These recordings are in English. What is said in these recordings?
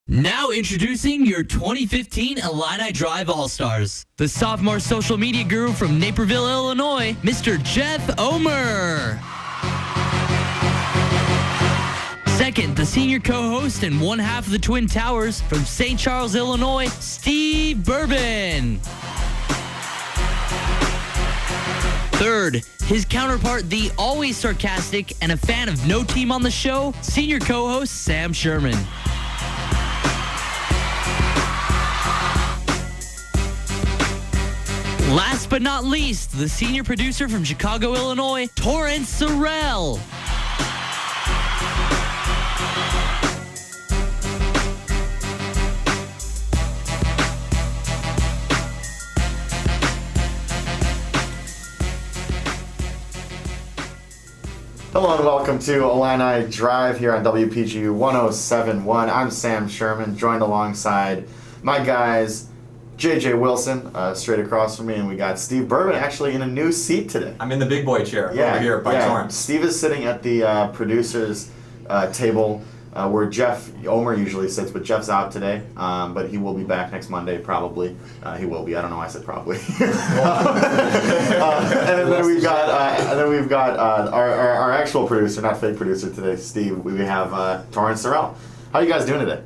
Now introducing your 2015 Illini Drive All-Stars. The sophomore social media guru from Naperville, Illinois, Mr. Jeff Omer. Second, the senior co-host and one half of the Twin Towers from St. Charles, Illinois, Steve Bourbon. Third, his counterpart, the always sarcastic and a fan of no team on the show, senior co-host Sam Sherman. Last but not least, the senior producer from Chicago, Illinois, Torrance Sorrell. Hello and welcome to Illini Drive here on WPGU 107.1. I'm Sam Sherman, joined alongside my guys, JJ Wilson, straight across from me, and we got Steve Bourbon actually in a new seat today. I'm in the big boy chair over here by Torrance. Steve is sitting at the producer's table where Jeff Omer usually sits, but Jeff's out today, but he will be back next Monday probably. He will be. I don't know why I said probably. And then we've got our actual producer, not fake producer today, Steve. We have Torrance Sorrell. How are you guys doing today?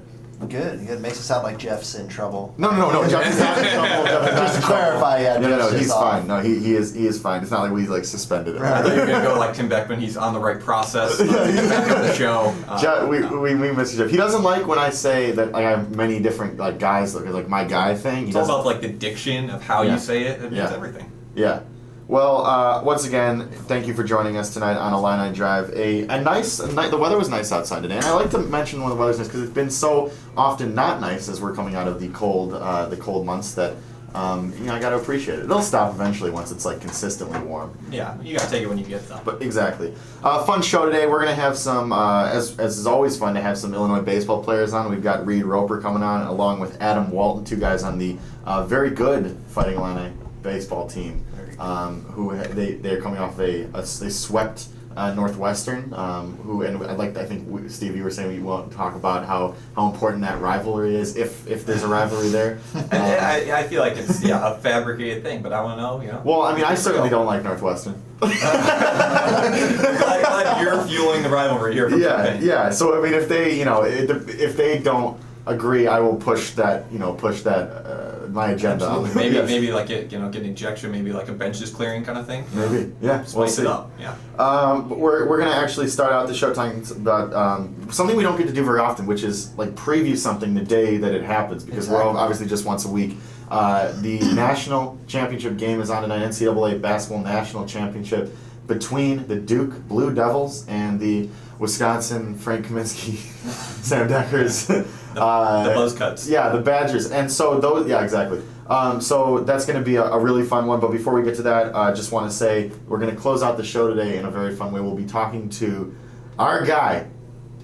Good. It makes it sound like Jeff's in trouble. No. Jeff is not in trouble. Just to clarify, yeah. No, he's fine. No, he is fine. It's not like we suspended him. I thought you were gonna go like Tim Beckman. He's on the right process. He's back on the show. Jeff, we miss Jeff. He doesn't like when I say that I have many different guys, like my guy thing. It's all about like the diction of how you say it. It means everything. Yeah. Well, once again, thank you for joining us tonight on Illini Drive. A nice night. The weather was nice outside today, and I like to mention when the weather's nice because it's been so often not nice as we're coming out of the cold months that I got to appreciate it. It'll stop eventually once it's like consistently warm. Yeah, you got to take it when you get them. But exactly. Fun show today. We're gonna have some, as is always fun to have some Illinois baseball players on. We've got Reed Roper coming on, along with Adam Walton, two guys on the very good Fighting Illini baseball team. Who they're coming off they swept Northwestern. I think Steve, you were saying you want to talk about how important that rivalry is if there's a rivalry there. I feel like it's a fabricated thing, but I want to know. Well, I mean, I certainly don't like Northwestern. glad you're fueling the rivalry here. Yeah. So I mean, if they don't agree, I will push that my agenda. Maybe like get an injection, maybe like a benches clearing kind of thing. Maybe, yeah. Spice it up, yeah. But we're gonna actually start out the show talking about something we don't get to do very often, which is like preview something the day that it happens, because we're all obviously just once a week. The national championship game is on tonight. NCAA basketball national championship between the Duke Blue Devils and the Wisconsin Frank Kaminsky Sam Deckers. The Buzzcuts. Yeah, the Badgers. And so those, exactly. So that's going to be a really fun one. But before we get to that, I just want to say we're going to close out the show today in a very fun way. We'll be talking to our guy.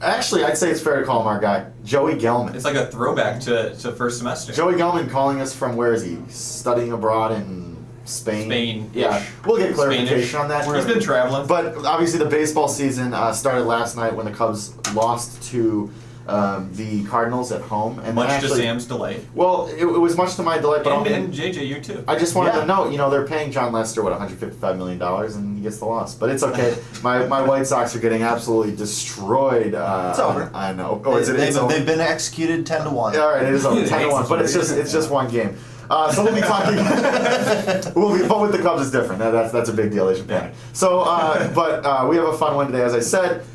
Actually, I'd say it's fair to call him our guy, Joey Gelman. It's like a throwback to first semester. Joey Gelman calling us from, where is he? Studying abroad in Spain. Yeah, we'll get clarification on that. He's been traveling. But obviously the baseball season started last night when the Cubs lost to the Cardinals at home. And much to Sam's delight. Well, it was much to my delight. But and JJ, you too. I just wanted to note, they're paying John Lester, $155 million, and he gets the loss. But it's okay. My White Sox are getting absolutely destroyed. It's over. I know. They've been executed 10-1. All right, it is over 10-1, but it's just one game. So we'll be talking. But with the Cubs, it's different. That's a big deal. They should panic. So, but we have a fun one today, as I said.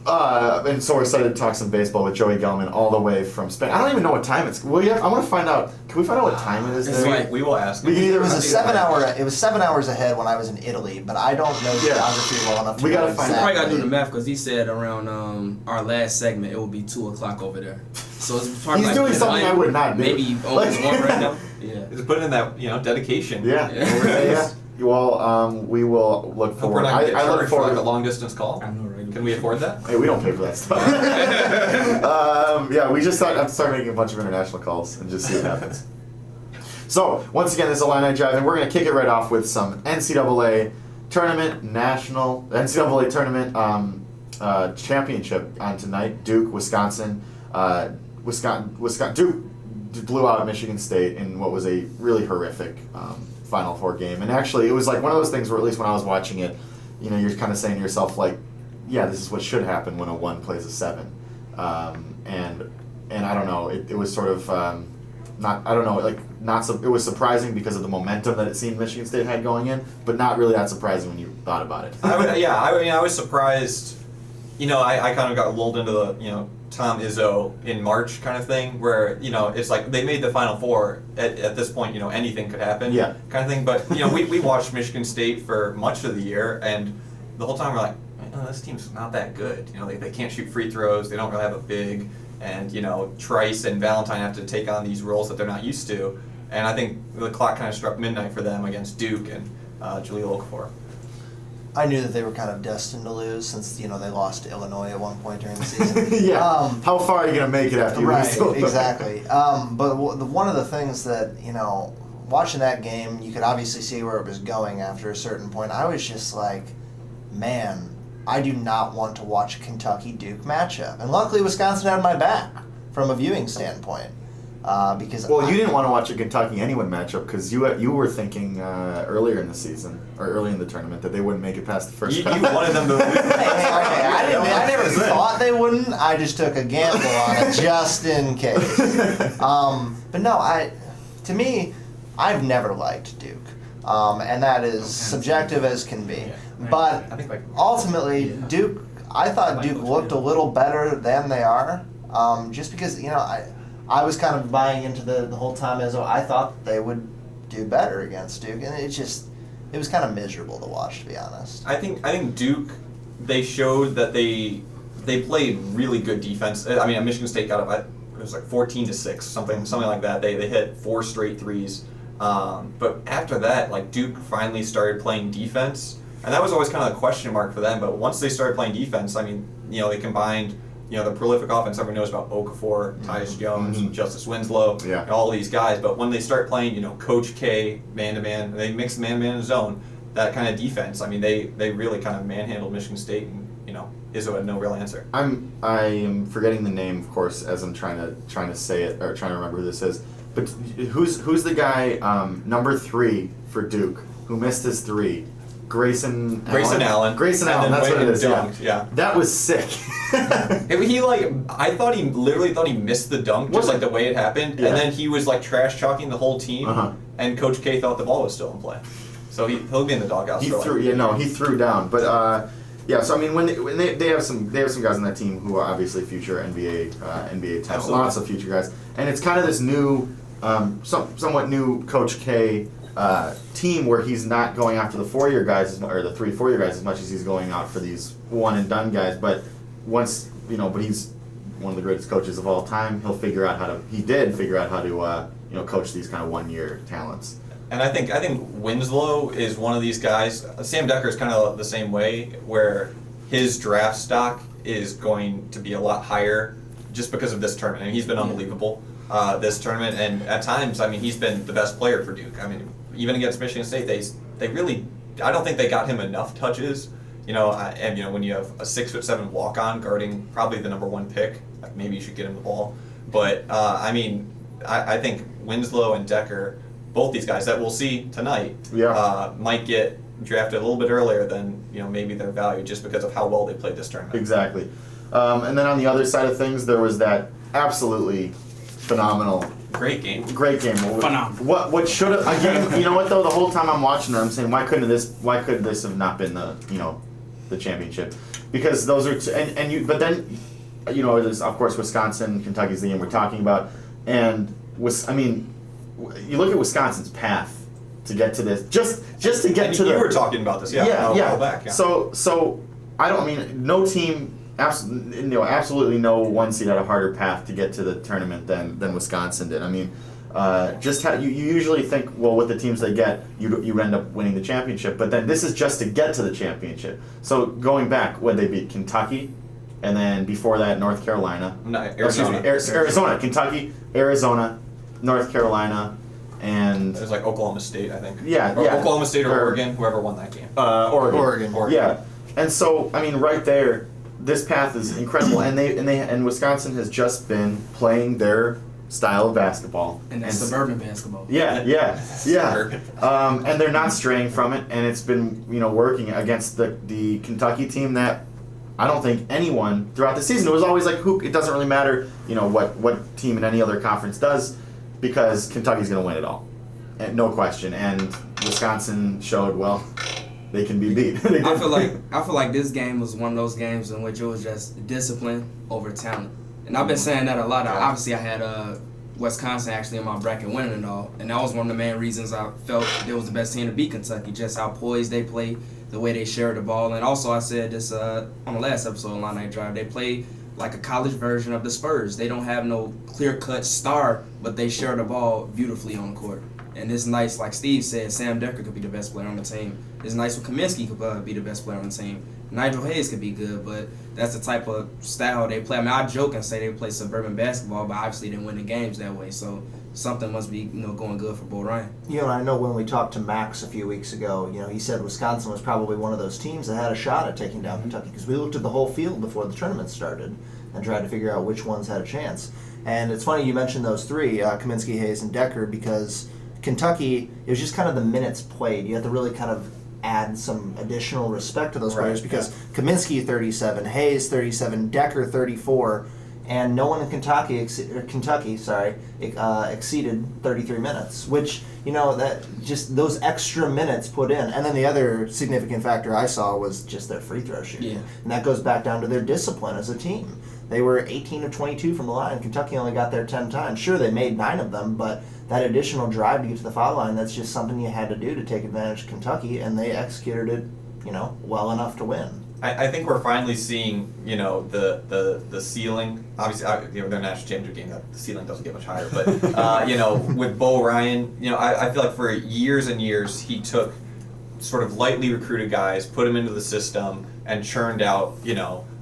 And so we're excited to talk some baseball with Joey Gelman all the way from Spain. I don't even know what time it's. I want to find out. Can we find out what time it is there? We will ask. It was 7 hours ahead when I was in Italy, but I don't know geography well enough to We gotta find out. I gotta do the math because he said around our last segment it will be 2:00 over there. So it's probably He's doing something I would not do. Maybe almost one right now. Yeah. He's putting in that dedication. Yeah. Well, we will look Hope forward. we're not I look forward to a long distance call. I know, right? Can we afford that? Hey, we don't pay for that stuff. We just have to start making a bunch of international calls and just see what happens. So, once again, this is Illini Drive, and we're going to kick it right off with some NCAA tournament, championship on tonight. Duke, Wisconsin. Duke blew out Michigan State in what was a really horrific Final Four game. And actually, it was like one of those things where, at least when I was watching it, you're kind of saying to yourself, like, yeah, this is what should happen when a 1 plays a 7. And I don't know, it was sort of it was surprising because of the momentum that it seemed Michigan State had going in, but not really that surprising when you thought about it. I was surprised. I kind of got lulled into the Tom Izzo in March kind of thing, where it's like they made the Final Four. At this point, anything could happen, kind of thing. But we watched Michigan State for much of the year, and the whole time we're like, this team's not that good. They can't shoot free throws. They don't really have a big, and Trice and Valentine have to take on these roles that they're not used to. And I think the clock kind of struck midnight for them against Duke and Jahlil Okafor. I knew that they were kind of destined to lose since they lost to Illinois at one point during the season. How far are you going to make it after you lose? Right, exactly. But one of the things that watching that game, you could obviously see where it was going after a certain point. I was just like, man, I do not want to watch a Kentucky-Duke matchup. And luckily, Wisconsin had my back from a viewing standpoint. Because you didn't want to watch a Kentucky-anyone matchup because you were thinking earlier in the season or early in the tournament that they wouldn't make it past the first round. You wanted them to lose. I never thought they wouldn't. I just took a gamble on it just in case. But no, to me, I've never liked Duke. And that is subjective as can be. Yeah. But I think ultimately, Duke, I thought Duke looked a little better than they are. Just because, I was kind of buying into the whole time as I thought they would do better against Duke. And it was kind of miserable to watch, to be honest. I think Duke, they showed that they played really good defense. I mean, Michigan State got up, it was like 14-6, something like that. They hit 4 straight threes. But after that, like Duke finally started playing defense. And that was always kind of a question mark for them. But once they started playing defense, I mean, they combined, the prolific offense everyone knows about Okafor, Tyus Jones, Justice Winslow, and all these guys. But when they start playing, Coach K, man-to-man, they mix man-to-man in zone, that kind of defense, I mean, they really kind of manhandled Michigan State, and, Izzo had no real answer. I am forgetting the name, of course, as I'm trying to say it, or trying to remember who this is. But who's the guy, number 3 for Duke, who missed his 3? Grayson Allen. Grayson Allen, that's what it is. Dunked, yeah. That was sick. I thought he literally thought he missed the dunk, just like the way it happened, and then he was like trash talking the whole team, and Coach K thought the ball was still in play, so he'll be in the doghouse. He threw down, but so I mean when they have some guys on that team who are obviously future NBA talent, Absolutely. Lots of future guys, and it's kind of this new, somewhat new Coach K. Team where he's not going after the 4-year guys or the 3-4-year guys as much as he's going out for these one and done guys. But once but he's one of the greatest coaches of all time. He did figure out how to coach these kind of 1-year talents. And I think Winslow is one of these guys. Sam Decker is kind of the same way, where his draft stock is going to be a lot higher just because of this tournament. I mean, he's been unbelievable. This tournament, and at times, I mean, he's been the best player for Duke. I mean, even against Michigan State, they really, I don't think they got him enough touches. And when you have a 6'7" walk-on guarding probably the number 1 pick, like maybe you should get him the ball. But I mean, I think Winslow and Decker, both these guys that we'll see tonight, might get drafted a little bit earlier than maybe their value just because of how well they played this tournament. Exactly. And then on the other side of things, there was that absolutely phenomenal. Great game. Phenomenal. What should have a game? You know what though? The whole time I'm watching it, I'm saying, why couldn't this have not been the championship? Because those are but then there's, of course, Wisconsin, Kentucky's the game we're talking about, and you look at Wisconsin's path to get to this, just to get to you were talking about this, a while back. Yeah. So no team. Absolutely no 1 seed had a harder path to get to the tournament than Wisconsin did. I mean, you usually think, well, with the teams they get, you end up winning the championship. But then this is just to get to the championship. So going back, when they beat Kentucky, and then before that North Carolina, Arizona, Kentucky, Arizona, North Carolina, and it was like Oklahoma State, I think. Oklahoma State or Oregon, whoever won that game. Oregon. Oregon. Yeah, and so I mean, right there. this path is incredible, and Wisconsin has just been playing their style of basketball. And that's suburban basketball. Yeah. And they're not straying from it, and it's been working against the Kentucky team that I don't think anyone throughout the season, it was always like it doesn't really matter what team in any other conference does, because Kentucky's going to win it all, and no question. And Wisconsin showed they can be beat. I feel like this game was one of those games in which it was just discipline over talent. And I've been saying that a lot. Obviously, I had Wisconsin actually in my bracket winning it all, and that was one of the main reasons I felt they was the best team to beat Kentucky. Just how poised they play, the way they shared the ball, and also I said this on the last episode of Line Night Drive. They play like a college version of the Spurs. They don't have no clear-cut star, but they share the ball beautifully on the court. And it's nice, like Steve said, Sam Dekker could be the best player on the team. It's nice when Kaminsky could be the best player on the team. Nigel Hayes could be good, but that's the type of style they play. I mean, I joke and say they play suburban basketball, but obviously they didn't win the games that way. So something must be going good for Bo Ryan. I know when we talked to Max a few weeks ago, he said Wisconsin was probably one of those teams that had a shot at taking down Kentucky, because we looked at the whole field before the tournament started and tried to figure out which ones had a chance. And it's funny you mentioned those three, Kaminsky, Hayes, and Dekker, because Kentucky, it was just kind of the minutes played. You have to really kind of add some additional respect to those players, because Kaminsky 37, Hayes 37, Dekker 34, and no one in Kentucky exceeded 33 minutes, which that just those extra minutes put in. And then the other significant factor I saw was just their free throw shooting, and that goes back down to their discipline as a team. They were 18 of 22 from the line. Kentucky only got there 10 times. Sure, they made 9 of them, but that additional drive to get to the foul line, that's just something you had to do to take advantage of Kentucky, and they executed it, well enough to win. I think we're finally seeing, the ceiling. Obviously, their national championship game, the ceiling doesn't get much higher. But, with Bo Ryan, I feel like for years and years he took sort of lightly recruited guys, put them into the system, and churned out,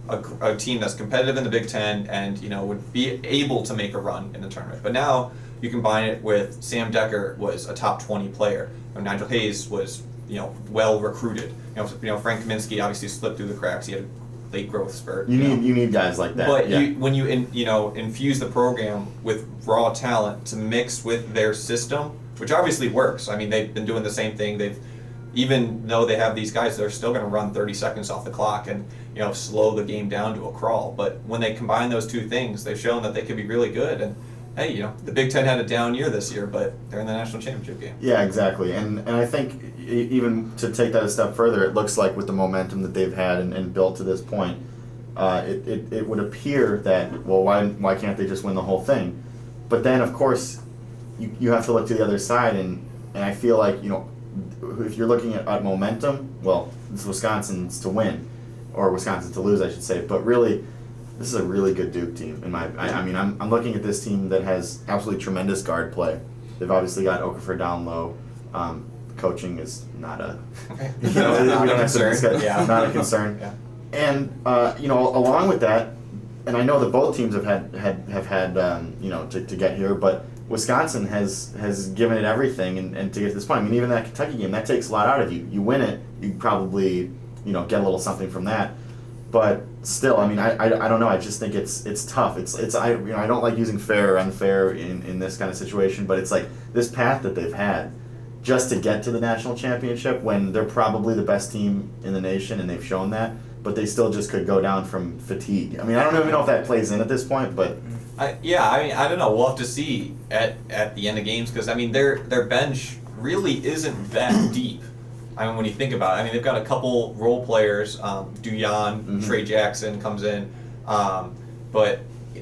a team that's competitive in the Big Ten and, would be able to make a run in the tournament. But now you combine it with Sam Dekker was a top 20 player. Nigel Hayes was, well recruited. Frank Kaminsky obviously slipped through the cracks. He had a late growth spurt. You need guys like that. But when you infuse the program with raw talent to mix with their system, which obviously works. I mean, they've been doing the same thing. Even though they have these guys, they're still going to run 30 seconds off the clock and slow the game down to a crawl. But when they combine those two things, they've shown that they could be really good. And hey, the Big Ten had a down year this year, but they're in the national championship game. Yeah, exactly. And I think even to take that a step further, it looks like with the momentum that they've had and built to this point, it would appear that, why can't they just win the whole thing? But then, of course, you have to look to the other side, and I feel like, if you're looking at momentum, it's Wisconsin's to win, or Wisconsin to lose, I should say. But really, this is a really good Duke team. I'm looking at this team that has absolutely tremendous guard play. They've obviously got Okafor down low. Coaching is not a not a concern. Not a concern. Yeah. And along with that, and I know that both teams have had to get here, but Wisconsin has given it everything and to get to this point. I mean, even that Kentucky game, that takes a lot out of you. You win it, you probably get a little something from that. But still, I don't know. I just think it's tough. I don't like using fair or unfair in this kind of situation, but it's like this path that they've had just to get to the national championship when they're probably the best team in the nation and they've shown that, but they still just could go down from fatigue. I don't even know if that plays in at this point, but I don't know. We'll have to see at the end of games, because their bench really isn't that deep. When you think about it, they've got a couple role players. Duyan, Trey Jackson comes in, but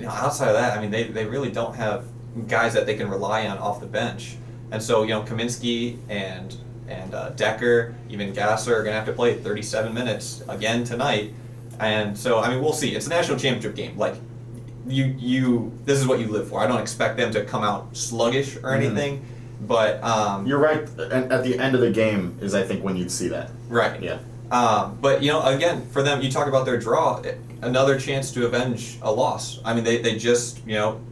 outside of that, they really don't have guys that they can rely on off the bench. And so Kaminsky and Dekker, even Gasser are gonna have to play 37 minutes again tonight. And so we'll see. It's a national championship game. Like this is what you live for. I don't expect them to come out sluggish or anything. But you're right. At the end of the game is, I think, when you'd see that. Right. Yeah. But again, for them, you talk about their draw, another chance to avenge a loss. They just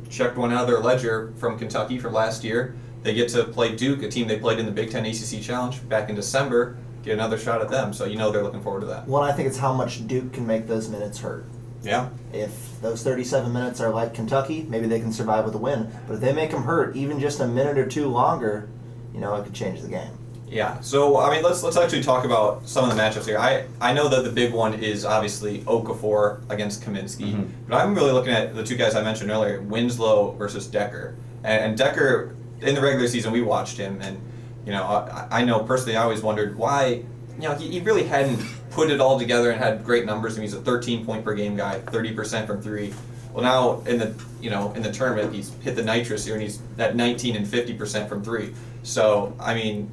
checked one out of their ledger from Kentucky from last year. They get to play Duke, a team they played in the Big Ten ACC Challenge back in December. Get another shot at them, so they're looking forward to that. Well, I think it's how much Duke can make those minutes hurt. Yeah. If those 37 minutes are like Kentucky, maybe they can survive with a win. But if they make them hurt even just a minute or two longer, it could change the game. Yeah. So I mean, let's actually talk about some of the matchups here. I know that the big one is obviously Okafor against Kaminsky, but I'm really looking at the two guys I mentioned earlier, Winslow versus Decker. And Decker, in the regular season, we watched him, and I know personally, I always wondered why. He really hadn't put it all together and had great numbers. I mean, he's a 13-point per game guy, 30% from three. Well, now in the tournament, he's hit the nitrous here, and he's at 19 and 50% from three. So I mean,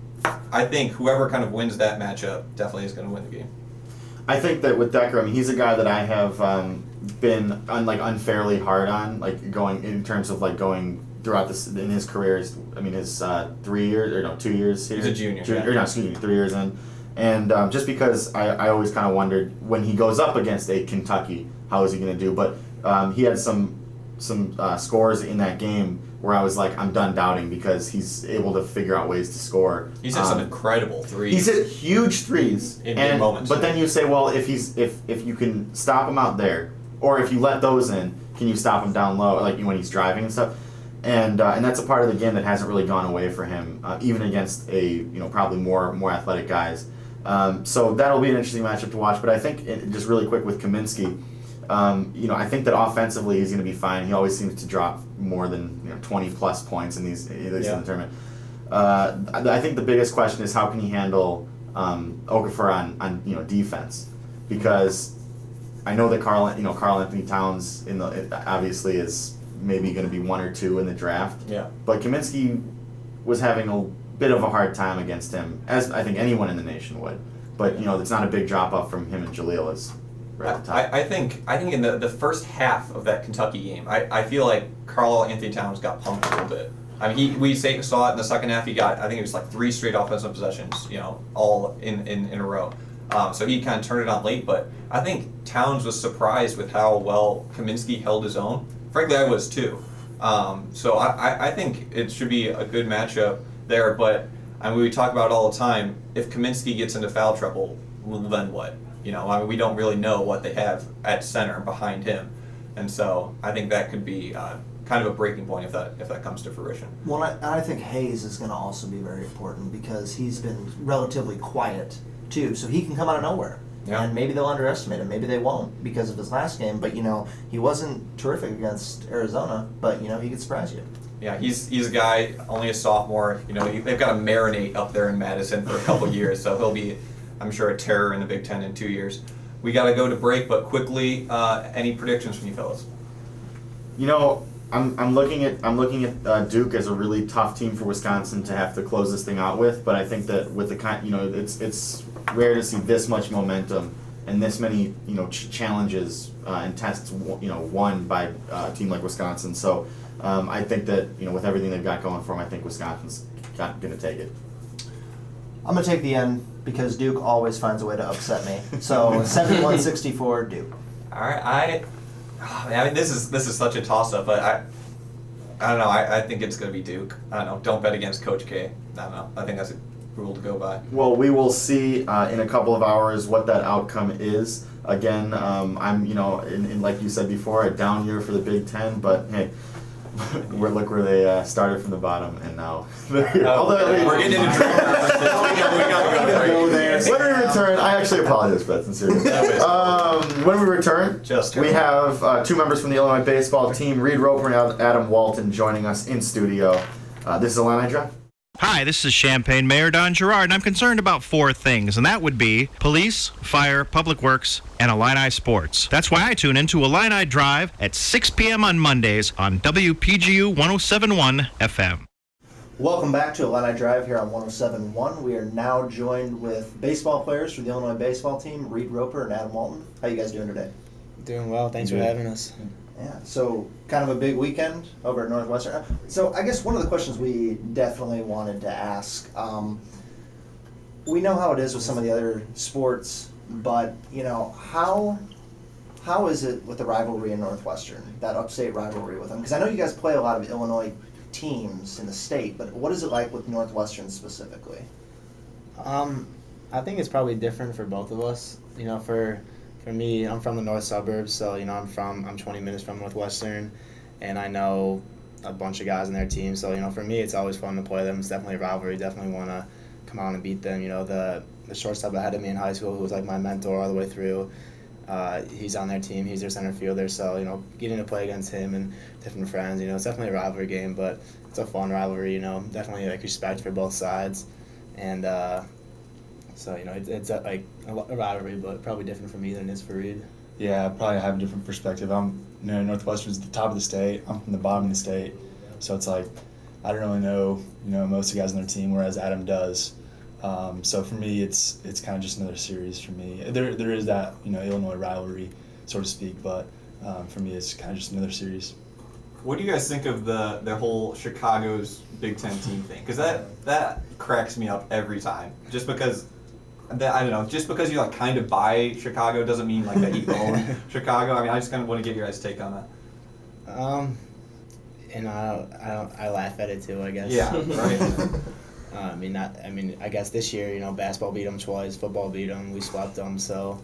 I think whoever kind of wins that matchup definitely is going to win the game. I think that with Decker, I mean, he's a guy that I have been unfairly hard on, going in terms of going throughout this in his career. I mean, his 3 years or 2 years here. He's a junior. Or no, excuse me, 3 years in. And just because I always kind of wondered when he goes up against a Kentucky, how is he going to do? But he had some scores in that game where I was like, I'm done doubting because he's able to figure out ways to score. He's hit some incredible threes. He's hit huge threes in big moments. But then you say, well, if you can stop him out there, or if you let those in, can you stop him down low, like when he's driving and stuff? And that's a part of the game that hasn't really gone away for him, even against probably more athletic guys. So that'll be an interesting matchup to watch. But I think just really quick with Kaminsky, I think that offensively he's going to be fine. He always seems to drop more than 20 plus points in in the tournament. I think the biggest question is how can he handle Okafor on defense, because I know that Carl Anthony Towns obviously is maybe going to be 1 or 2 in the draft. Yeah. But Kaminsky was having a bit of a hard time against him, as I think anyone in the nation would. But it's not a big drop off from him and Jaleel is right at the top. I think in the first half of that Kentucky game, I feel like Carl Anthony Towns got pumped a little bit. I mean, we saw it in the second half. He got, I think it was 3 straight offensive possessions, all in a row. So he kind of turned it on late, but I think Towns was surprised with how well Kaminsky held his own. Frankly, I was too. So I think it should be a good matchup there, but we talk about it all the time. If Kaminsky gets into foul trouble, well, then what? We don't really know what they have at center behind him, and so I think that could be kind of a breaking point if that comes to fruition. Well, I think Hayes is going to also be very important because he's been relatively quiet too, so he can come out of nowhere. Yeah. And maybe they'll underestimate him. Maybe they won't because of his last game. But he wasn't terrific against Arizona. But he could surprise you. Yeah, he's a guy, only a sophomore. They've got to marinate up there in Madison for a couple years, so he'll be, I'm sure, a terror in the Big Ten in 2 years. We got to go to break, but quickly, any predictions from you fellas? I'm looking at Duke as a really tough team for Wisconsin to have to close this thing out with. But I think that with the it's rare to see this much momentum and this many challenges and tests won by a team like Wisconsin. So I think that with everything they've got going for them, I think Wisconsin's going to take it. I'm going to take the end because Duke always finds a way to upset me. So 71-64 Duke. All right, I mean, this is such a toss-up, but I don't know. I think it's going to be Duke. I don't know. Don't bet against Coach K. I don't know. I think that's a rule to go by. Well, we will see in a couple of hours what that outcome is. Again, I'm in like you said before, a down year for the Big Ten, but hey. Look where they started from the bottom, and now we're getting into trouble. We go there. When we return, I actually apologize for that sincerely. When we return, we have 2 members from the Illinois baseball team, Reed Roper and Adam Walton, joining us in studio. This is Illini Drive. Hi, this is Champaign Mayor Don Gerard, and I'm concerned about 4 things, and that would be police, fire, public works, and Illini sports. That's why I tune into Illini Drive at 6 p.m. on Mondays on WPGU 107.1 FM. Welcome back to Illini Drive here on 107.1. We are now joined with baseball players for the Illinois baseball team, Reed Roper and Adam Walton. How you guys doing today? Doing well. Thanks for having us. Yeah, so kind of a big weekend over at Northwestern. So I guess one of the questions we definitely wanted to ask, we know how it is with some of the other sports, but how is it with the rivalry in Northwestern, that upstate rivalry with them? Because I know you guys play a lot of Illinois teams in the state, but what is it like with Northwestern specifically? I think it's probably different for both of us. For For me, I'm from the north suburbs, so I'm 20 minutes from Northwestern, and I know a bunch of guys on their team. So for me, it's always fun to play them. It's definitely a rivalry. Definitely want to come out and beat them. The shortstop ahead of me in high school, who was like my mentor all the way through. He's on their team. He's their center fielder. So getting to play against him and different friends. It's definitely a rivalry game, but it's a fun rivalry. Definitely like respect for both sides, and so it's like a rivalry, but probably different for me than it is for Reed. Yeah, I probably have a different perspective. Northwestern's at the top of the state. I'm from the bottom of the state, so it's like I don't really know most of the guys on their team, whereas Adam does. So for me, it's kind of just another series for me. There is that Illinois rivalry, so to speak, but for me, it's kind of just another series. What do you guys think of the whole Chicago's Big Ten team thing? Because that cracks me up every time. Just because. I don't know. Just because you kind of buy Chicago doesn't mean that you own Chicago. I mean, I just kind of want to get your guys' take on that. I laugh at it too, I guess. Yeah, right. I guess this year, basketball beat them twice, football beat them, we swept them. So,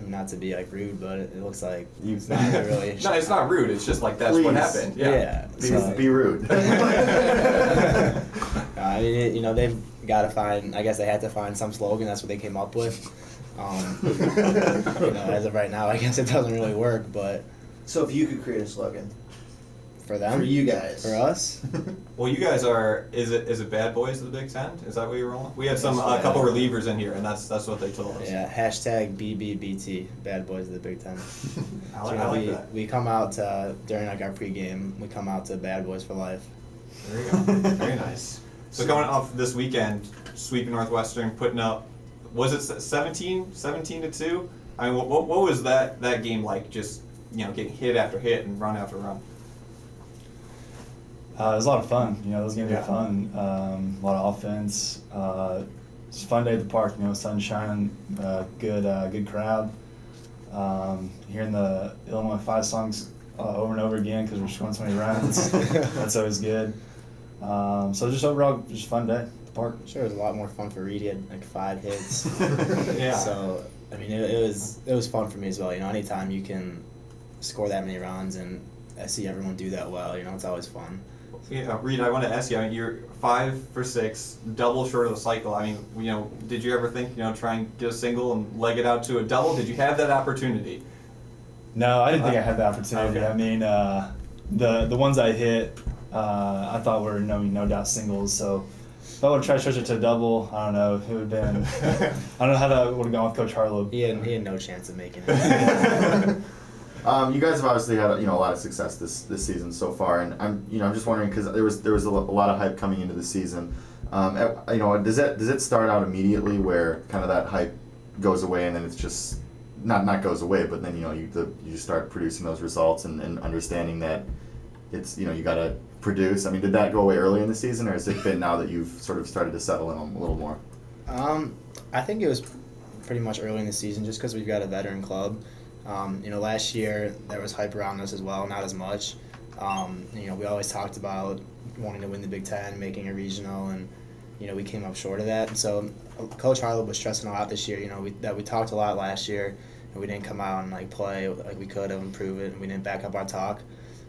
not to be rude, but it looks like it's not really. No, it's not rude. It's just that's Please. what happened. Yeah. Please be rude. They've got to find. I guess they had to find some slogan. That's what they came up with. As of right now, I guess it doesn't really work. But So if you could create a slogan for them, for you guys, for us, Well, you guys are. Is it Bad Boys of the Big Ten? Is that what you're rolling? We have a couple relievers in here, and that's what they told us. yeah. #BBBT, Bad Boys of the Big Ten. I like that. We come out during our pregame. We come out to Bad Boys for life. There you go. Very nice. So coming off this weekend, sweeping Northwestern, putting up, was it 17-2? I mean, what was that game like? Just getting hit after hit and run after run. It was a lot of fun. Those games were fun. A lot of offense. It's a fun day at the park. Sun shining, good crowd. Hearing the Illinois 5 songs over and over again because we're scoring so many runs. That's always good. So just overall, just a fun day at the park. Sure, it was a lot more fun for Reed. He had 5 hits. Yeah. So it was fun for me as well. Anytime you can score that many runs and I see everyone do that well, it's always fun. Yeah, Reed, I want to ask you. You're 5 for 6, double short of the cycle. I mean, did you ever think, try and get a single and leg it out to a double? Did you have that opportunity? No, I didn't think I had the opportunity. Okay. I mean, the ones I hit, I thought were no doubt singles. So if I would have tried to stretch it to a double, I don't know. It would have been. I don't know how that would have gone with Coach Harlow. He had no chance of making it. You guys have obviously had a lot of success this season so far, and I'm just wondering because there was a lot of hype coming into the season. Does it start out immediately where kind of that hype goes away and then it's just not goes away, but then you start producing those results and understanding that it's you got to produce. I mean, did that go away early in the season, or has it been now that you've sort of started to settle in a little more? I think it was pretty much early in the season just because we've got a veteran club. Last year there was hype around us as well, not as much. We always talked about wanting to win the Big Ten, making a regional, and we came up short of that. And so Coach Harlow was stressing a lot this year. We talked a lot last year, and we didn't come out and play like we could have, improve it, and we didn't back up our talk.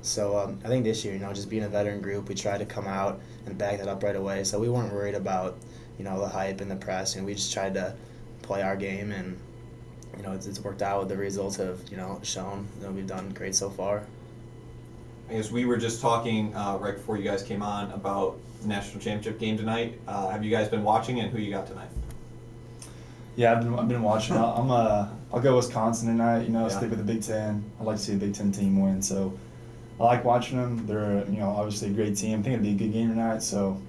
So I think this year, just being a veteran group, we tried to come out and back that up right away. So we weren't worried about the hype and the press, and we just tried to play our game and. It's worked out. The results have, shown that we've done great so far. I guess we were just talking right before you guys came on about the national championship game tonight. Have you guys been watching it, and who you got tonight? Yeah, I've been watching. I'll go Wisconsin tonight. Yeah. Stick with the Big Ten. I'd like to see the Big Ten team win. So I like watching them. They're obviously a great team. I think it'd be a good game tonight. So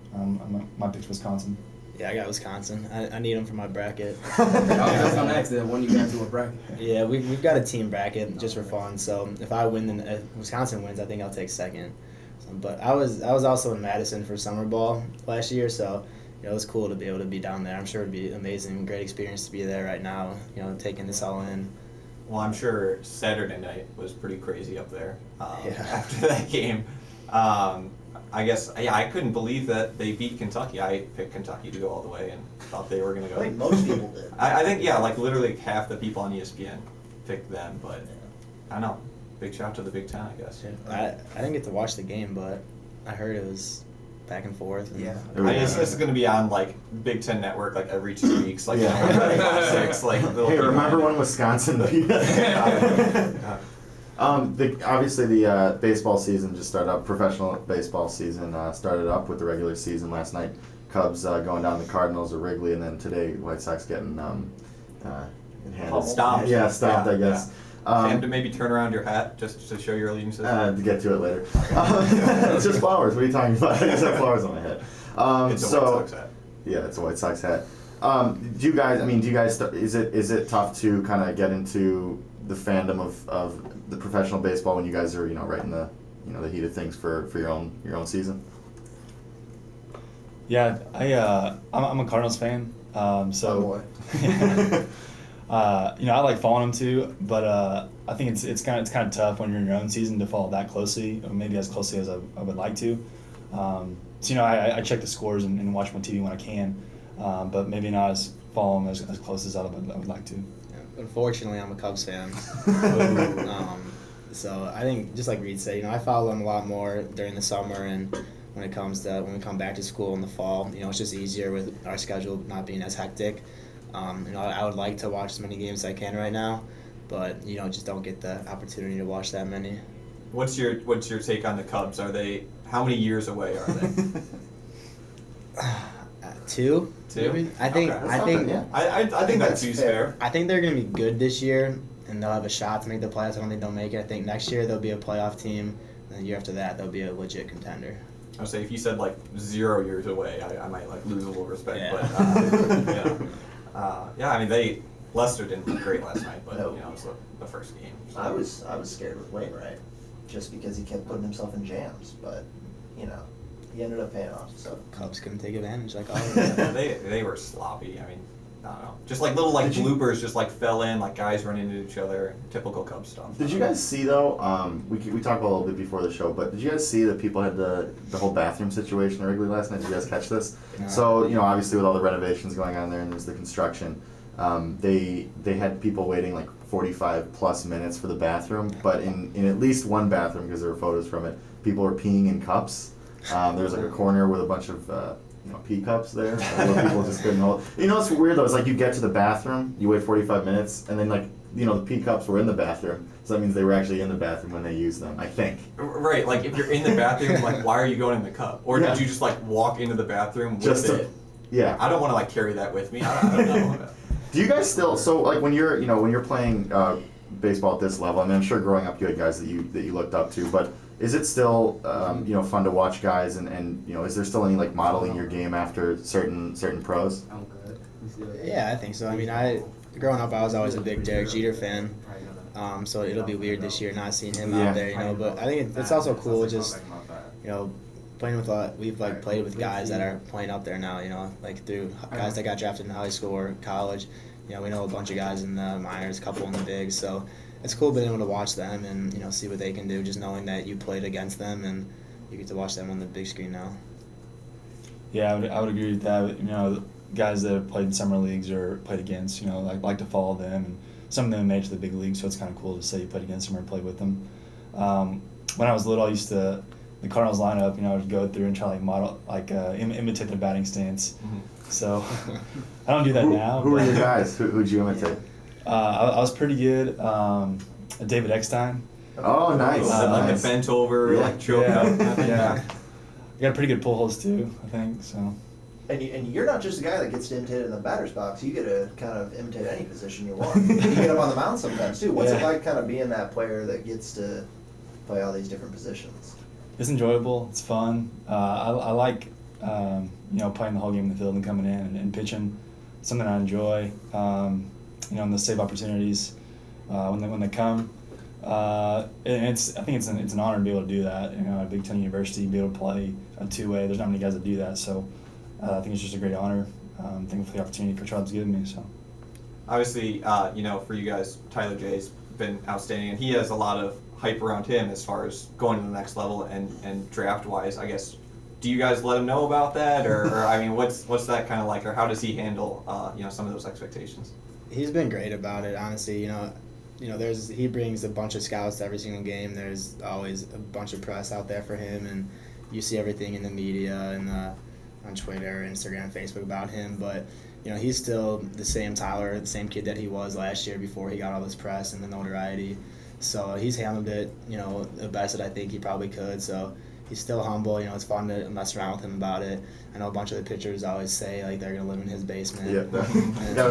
my pick's Wisconsin. Yeah, I got Wisconsin. I need them for my bracket. That's on accident when you got to a bracket. Yeah, we've got a team bracket just for fun. So if I win, then if Wisconsin wins, I think I'll take second. But I was also in Madison for summer ball last year, so it was cool to be able to be down there. I'm sure it'd be amazing, great experience to be there right now. Taking this all in. Well, I'm sure Saturday night was pretty crazy up there Yeah. after that game. I guess, I couldn't believe that they beat Kentucky. I picked Kentucky to go all the way and thought they were going to go. I think most people did. I think, literally half the people on ESPN picked them, but I don't know. Big shout out to the Big Ten, I guess. I didn't get to watch the game, but I heard it was back and forth. And Yeah. This is going to be on like Big Ten Network like every 2 weeks, like Yeah. 6, like. Hey, remember when Wisconsin beat us? Obviously, the baseball season just started up. Professional baseball season started up with the regular season last night. Cubs going down the Cardinals or Wrigley, and then today White Sox getting Stomped. Yeah, stomped, I guess. Sam, to maybe turn around your hat just to show your allegiances. To get to it later. It's just flowers. What are you talking about? I just have flowers on my head. It's a White Sox hat. Yeah, it's a White Sox hat. Do you guys? Is it tough to kind of get into the fandom of the professional baseball when you guys are right in the the heat of things for your own season? Yeah, I'm a Cardinals fan. So I like following them too, but I think it's kind of tough when you're in your own season to follow that closely, or maybe as closely as I would like to. I check the scores and watch my TV when I can, but maybe not follow them as close as I would like to. Yeah, unfortunately, I'm a Cubs fan. So I think, just like Reed said, I follow them a lot more during the summer, and when we come back to school in the fall, it's just easier with our schedule not being as hectic. I would like to watch as many games as I can right now, but just don't get the opportunity to watch that many. What's your take on the Cubs? How many years away are they? 2. 2? Maybe? I think that's fair. I think they're gonna be good this year, and they'll have a shot to make the playoffs. I don't think they'll make it. I think next year they'll be a playoff team, and the year after that they'll be a legit contender. I would say if you said 0 years away, I might lose a little respect. Yeah. But Lester didn't look great last night, but No. it was the first game. So. I was scared with Wainwright, just because he kept putting himself in jams, but he ended up paying off. So Cubs couldn't take advantage like all of them. they were sloppy. I don't know. Just little bloopers just fell in, guys running into each other, typical Cubs stuff. Did you guys see though? We talked a little bit before the show, but did you guys see that people had the whole bathroom situation at Wrigley last night? Did you guys catch this? No. So obviously with all the renovations going on there and there's the construction, they had people waiting 45 plus minutes for the bathroom, but in at least one bathroom, because there were photos from it, people were peeing in cups. There was a corner with a bunch of pee cups there. Where people just couldn't hold. What's weird though is you get to the bathroom, you wait 45 minutes, and then the pee cups were in the bathroom, so that means they were actually in the bathroom when they used them. I think. Right, if you're in the bathroom, why are you going in the cup? Or did you just walk into the bathroom with it? Yeah. I don't want to carry that with me. I don't know. Do you guys still when you're playing baseball at this level? I'm sure growing up you had guys that you looked up to, but is it still fun to watch guys and is there still any modeling your game after certain pros? Yeah, I think so. Growing up, I was always a big Derek Jeter fan. So it'll be weird this year not seeing him out there, But I think it's also cool just, playing with we've played with guys that are playing up there now, through guys that got drafted in high school or college. We know a bunch of guys in the minors, a couple in the bigs. So it's cool being able to watch them and see what they can do, just knowing that you played against them and you get to watch them on the big screen now. Yeah, I would agree with that. Guys that have played in summer leagues or played against, like to follow them, and some of them made it to the big leagues, so it's kind of cool to say you played against them or played with them. When I was little, I used to the Cardinals lineup. I would go through and try model imitate their batting stance. Mm-hmm. So I don't do that now. Who were your guys? Who'd you imitate? I was pretty good. David Eckstein. Oh, nice. The bent over, choke up. Yeah. You got pretty good pull holes too, I think. So. And you're not just a guy that gets to imitate in the batter's box. You get to kind of imitate any position you want. You get up on the mound sometimes too. What's it like kind of being that player that gets to play all these different positions? It's enjoyable. It's fun. I like playing the whole game in the field and coming in and pitching. Something I enjoy. And the save opportunities when they come. I think it's an honor to be able to do that. At Big Ten University, be able to play a two-way. There's not many guys that do that, so I think it's just a great honor. Thankful for the opportunity Coach Rob's given me. So, obviously, for you guys, Tyler J's been outstanding, and he has a lot of hype around him as far as going to the next level and draft-wise. I guess, do you guys let him know about that, or what's that kind of like, or how does he handle some of those expectations? He's been great about it, honestly. he brings a bunch of scouts to every single game. There's always a bunch of press out there for him, and you see everything in the media and on Twitter, Instagram, Facebook about him. But he's still the same Tyler, the same kid that he was last year before he got all this press and the notoriety. So he's handled it, the best that I think he probably could. So he's still humble. It's fun to mess around with him about it. I know a bunch of the pitchers always say like they're gonna live in his basement. Yeah,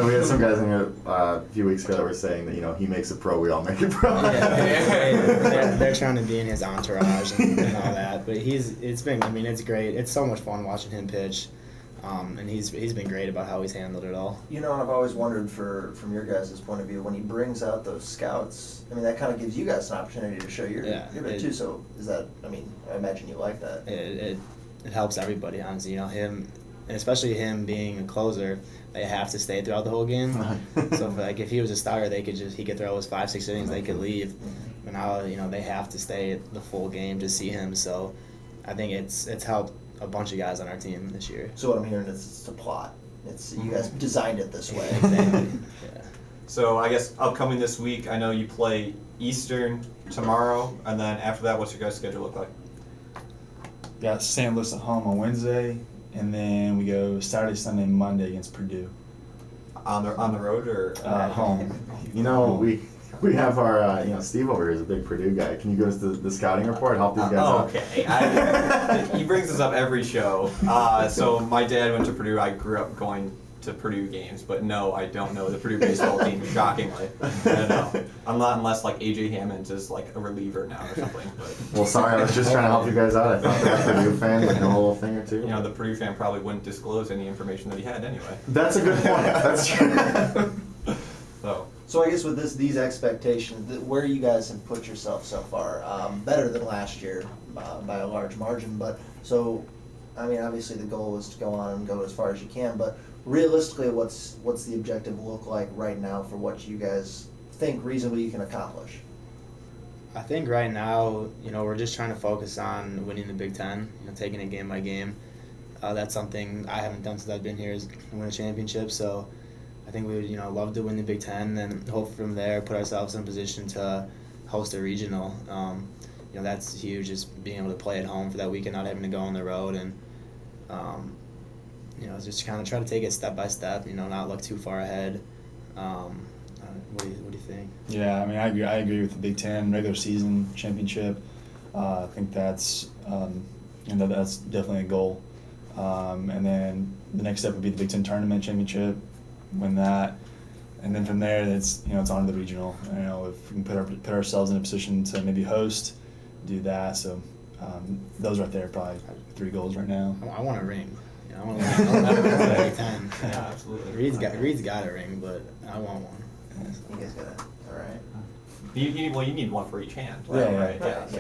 we had some guys in here a few weeks ago that were saying that he makes it pro, we all make it pro. They're trying to be in his entourage and all that. But it's great. It's so much fun watching him pitch. And he's been great about how he's handled it all. And I've always wondered from your guys' point of view, when he brings out those scouts, that kind of gives you guys an opportunity to show your bit too. So is that, I imagine you like that. It helps everybody, honestly. Him, and especially him being a closer, they have to stay throughout the whole game. So if he was a starter, he could throw his 5-6 innings, they could leave. But now, they have to stay the full game to see him. So I think it's helped a bunch of guys on our team this year. So what I'm hearing is it's a plot. It's you guys designed it this way. Exactly. Yeah. So I guess upcoming this week, I know you play Eastern tomorrow, and then after that, what's your guys' schedule look like? Got St. Louis at home on Wednesday, and then we go Saturday, Sunday, Monday against Purdue. On the road or home? We have our, Steve over here is a big Purdue guy. Can you go to the scouting report, help these guys out? Okay. He brings this up every show. So my dad went to Purdue. I grew up going to Purdue games, but no, I don't know the Purdue baseball team, shockingly. I'm not unless like A.J. Hammond is like a reliever now or something. But. Well, sorry, I was just trying to help you guys out. I thought they were Purdue fans, like know a little thing or two. The Purdue fan probably wouldn't disclose any information that he had anyway. That's a good point. That's true. So I guess with these expectations, where you guys have put yourself so far, better than last year by a large margin. But so, obviously the goal is to go on and go as far as you can. But realistically, what's the objective look like right now for what you guys think reasonably you can accomplish? I think right now, we're just trying to focus on winning the Big Ten, taking it game by game. That's something I haven't done since I've been here, is win a championship. So I think we would, love to win the Big Ten, and hope from there put ourselves in a position to host a regional. That's huge, just being able to play at home for that weekend, not having to go on the road, and just kind of try to take it step by step. Not look too far ahead. What do you think? Yeah, I agree with the Big Ten regular season championship. I think that's that's definitely a goal. And then the next step would be the Big Ten tournament championship. Win that, and then from there, it's on to the regional. If we can put ourselves in a position to maybe host, do that. So those right there are probably 3 goals right now. I want a ring. I want to win the Big Ten. Yeah, absolutely. Reed's got a ring, but I want one. You guys got it. All right. You need one for each hand. Right? Yeah. So,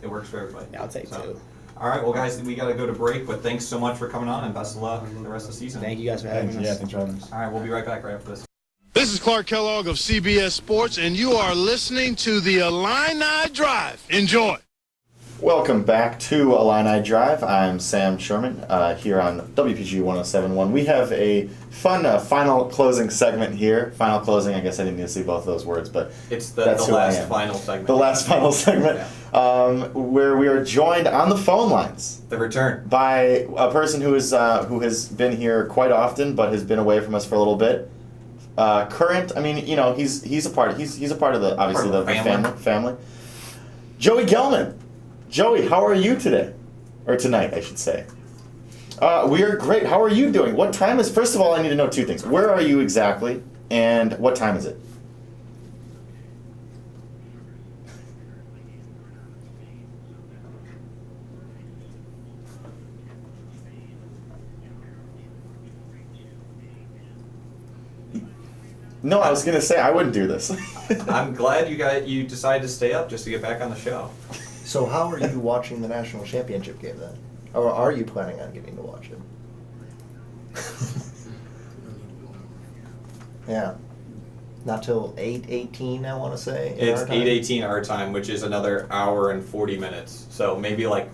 it works for everybody. Yeah, I'll take 2. All right, well, guys, we got to go to break, but thanks so much for coming on, and best of luck the rest of the season. Thank you guys for having us. Yeah, thanks for having us. All right, we'll be right back right after this. This is Clark Kellogg of CBS Sports, and you are listening to the Illini Drive. Enjoy. Welcome back to Illini Drive. I'm Sam Sherman here on WPGU 107.1. We have a fun final closing segment here. Final closing, I guess I didn't need to say both of those words, but it's the that's last final segment. The last final segment, where we are joined on the phone lines. The return. By a person who has been here quite often, but has been away from us for a little bit. He's a part of the obviously the family. Joey Gelman. Joey, how are you today? Or tonight, I should say. We are great. How are you doing? What time is... First of all, I need to know 2 things. Where are you exactly? And what time is it? No, I was going to say I wouldn't do this. I'm glad you decided to stay up just to get back on the show. So how are you watching the national championship game then? Or are you planning on getting to watch it? Yeah. Not till 8:18, I want to say. It's 8:18 our time, which is another hour and 40 minutes. So maybe like...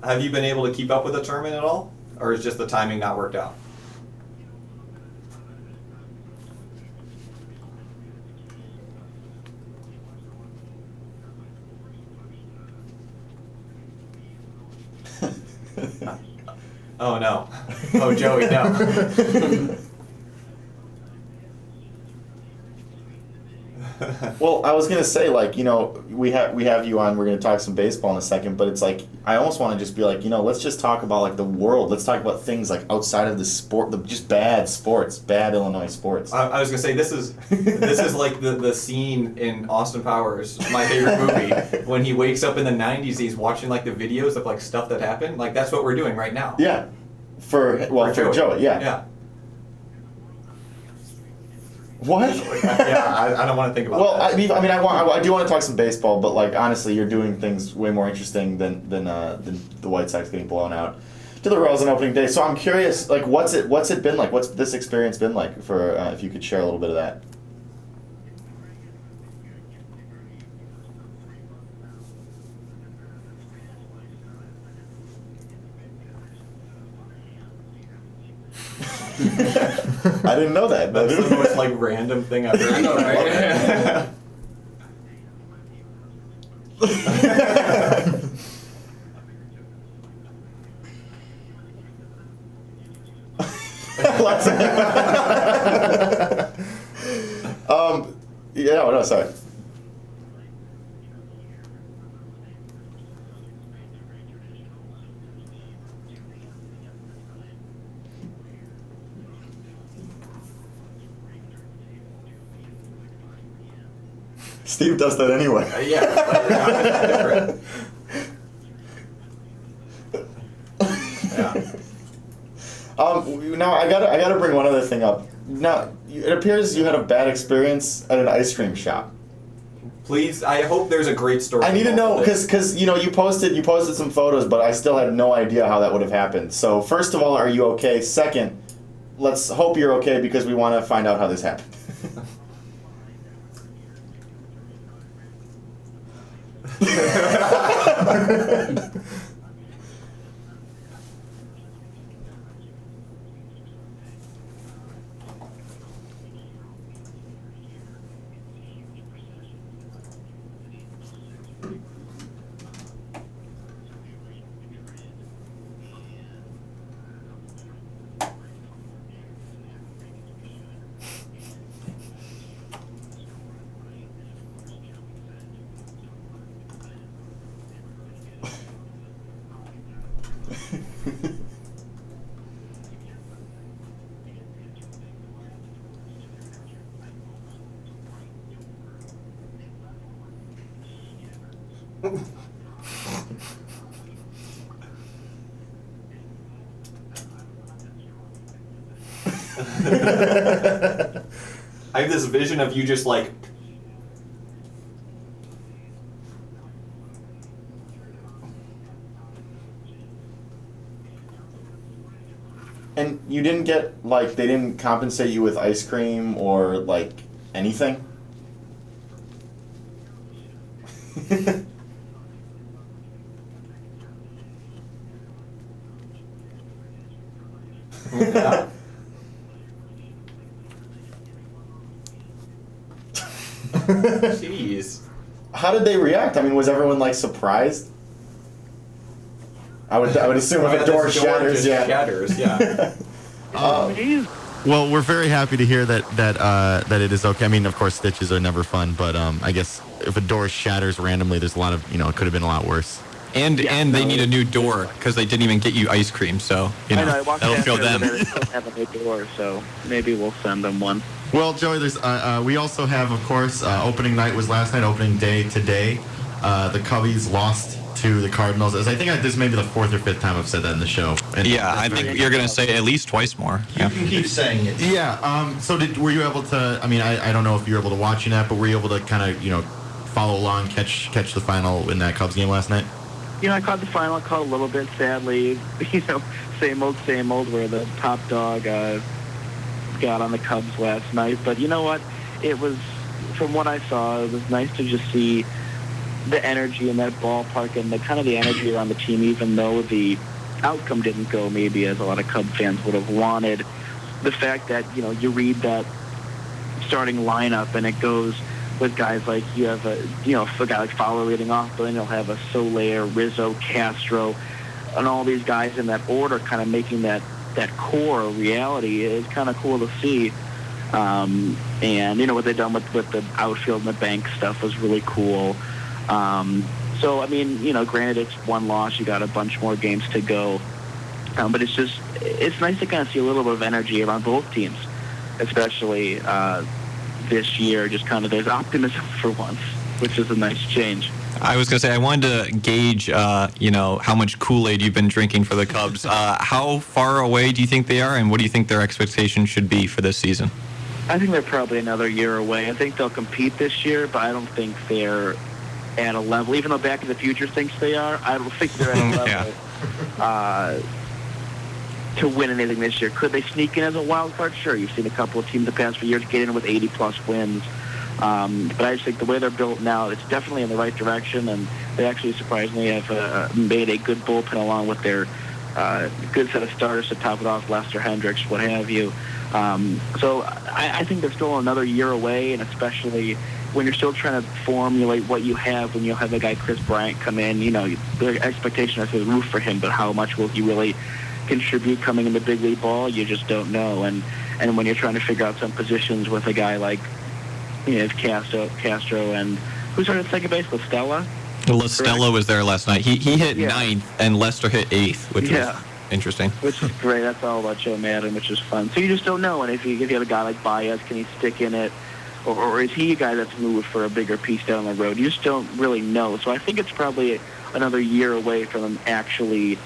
Have you been able to keep up with the tournament at all? Or is just the timing not worked out? Oh no. Oh, Joey, no. Well, I was gonna say, like, you know, we have you on. We're gonna talk some baseball in a second, but it's like I almost want to just be like, you know, let's just talk about like the world. Let's talk about things like outside of the sport, just bad sports, bad Illinois sports. I was gonna say this is like the scene in Austin Powers, my favorite movie, when he wakes up in the '90s. He's watching like the videos of like stuff that happened. Like that's what we're doing right now. Yeah, for Joey, yeah. Yeah. What? Yeah, I don't want to think about well, that. I do want to talk some baseball, but like honestly, you're doing things way more interesting than the White Sox getting blown out to the Royals on opening day. So I'm curious, like, what's it been like? What's this experience been like? For if you could share a little bit of that. I didn't know that. That's the most like random thing I've heard. I know, right? Yeah, no, sorry. Steve does that anyway. Yeah. Now I gotta bring one other thing up. Now it appears you had a bad experience at an ice cream shop. Please, I hope there's a great story. I need to know because you know you posted some photos, but I still had no idea how that would have happened. So first of all, are you okay? Second, let's hope you're okay because we want to find out how this happened. I have this vision of you just like And you didn't get, like, they didn't compensate you with ice cream or, like, anything? yeah. Jeez. How did they react? I mean, was everyone, like, surprised? I would assume if a door shatters, yeah. Shatters, yeah. Well, we're very happy to hear that it is okay. I mean, of course, stitches are never fun, but I guess if a door shatters randomly, there's a lot of, it could have been a lot worse. And they need a new door because they didn't even get you ice cream, so that'll show them. They don't have a new door, so maybe we'll send them one. Well, Joey, there's we also have, of course, opening night was last night. Opening day today. The Cubbies lost to the Cardinals. As I think this may be the fourth or fifth time I've said that in the show. And yeah, I think you're going to say at least twice more. You can keep saying it. Yeah. So were you able to? I mean, I don't know if you were able to watch that, but were you able to kind of follow along, catch the final in that Cubs game last night? I caught the final. I caught a little bit. Sadly, same old. Where the top dog got on the Cubs last night. But you know what? It was, from what I saw, it was nice to just see the energy in that ballpark and the kind of the energy around the team, even though the outcome didn't go maybe as a lot of Cub fans would have wanted. The fact that, you read that starting lineup and it goes with guys like, you have a guy like Fowler leading off, but then you'll have a Soler, Rizzo, Castro, and all these guys in that order kind of making that core reality is kind of cool to see. And, what they've done with the outfield and the bank stuff was really cool. So, I mean, granted it's one loss, you got a bunch more games to go. But it's nice to kind of see a little bit of energy around both teams, especially this year. Just kind of there's optimism for once, which is a nice change. I was going to say, I wanted to gauge, how much Kool-Aid you've been drinking for the Cubs. How far away do you think they are, and what do you think their expectations should be for this season? I think they're probably another year away. I think they'll compete this year, but I don't think they're at a level, even though Back to the Future thinks they are, I don't think they're at a level to win anything this year. Could they sneak in as a wild card? Sure. You've seen a couple of teams the past few years get in with 80-plus wins. But I just think the way they're built now, it's definitely in the right direction, and they actually surprisingly have made a good bullpen along with their good set of starters to top it off, Lester Hendricks, what have you. So I think they're still another year away, and especially when you're still trying to formulate what you have when you'll have a guy Chris Bryant come in, the expectation is to root for him, but how much will he really contribute coming into big league ball? You just don't know. And when you're trying to figure out some positions with a guy like Castro and who's started second base? Stella was there last night. He hit ninth, and Lester hit eighth, which was interesting. Which is great. That's all about Joe Madden, which is fun. So you just don't know. And if you have a guy like Baez, can he stick in it? Or is he a guy that's moved for a bigger piece down the road? You just don't really know. So I think it's probably another year away from them actually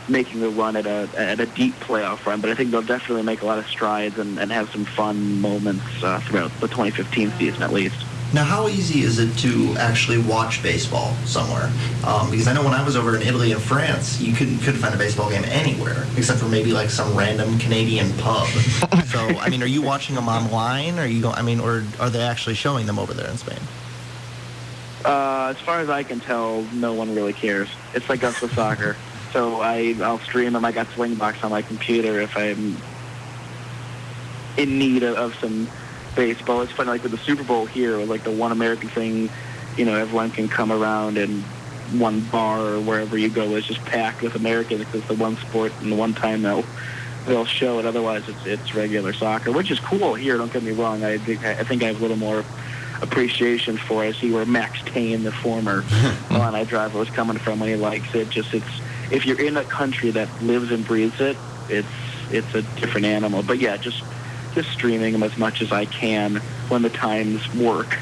making a run at a deep playoff run. But I think they'll definitely make a lot of strides and have some fun moments throughout the 2015 season at least. Now, how easy is it to actually watch baseball somewhere? Because I know when I was over in Italy and France, you couldn't find a baseball game anywhere, except for maybe like some random Canadian pub. So, I mean, are you watching them online? Or are they actually showing them over there in Spain? As far as I can tell, no one really cares. It's like us with soccer. So I'll stream them. I got Swingbox on my computer if I'm in need of some baseball. It's funny, like with the Super Bowl here, or like the One American thing, everyone can come around and one bar or wherever you go is just packed with Americans because it's the one sport and the one time they'll show it. Otherwise, it's regular soccer, which is cool here. Don't get me wrong. I think I have a little more appreciation for it. I see where Max Tane, the former Illini driver, was coming from when he likes it. If you're in a country that lives and breathes it, it's a different animal. But yeah, just streaming them as much as I can when the times work.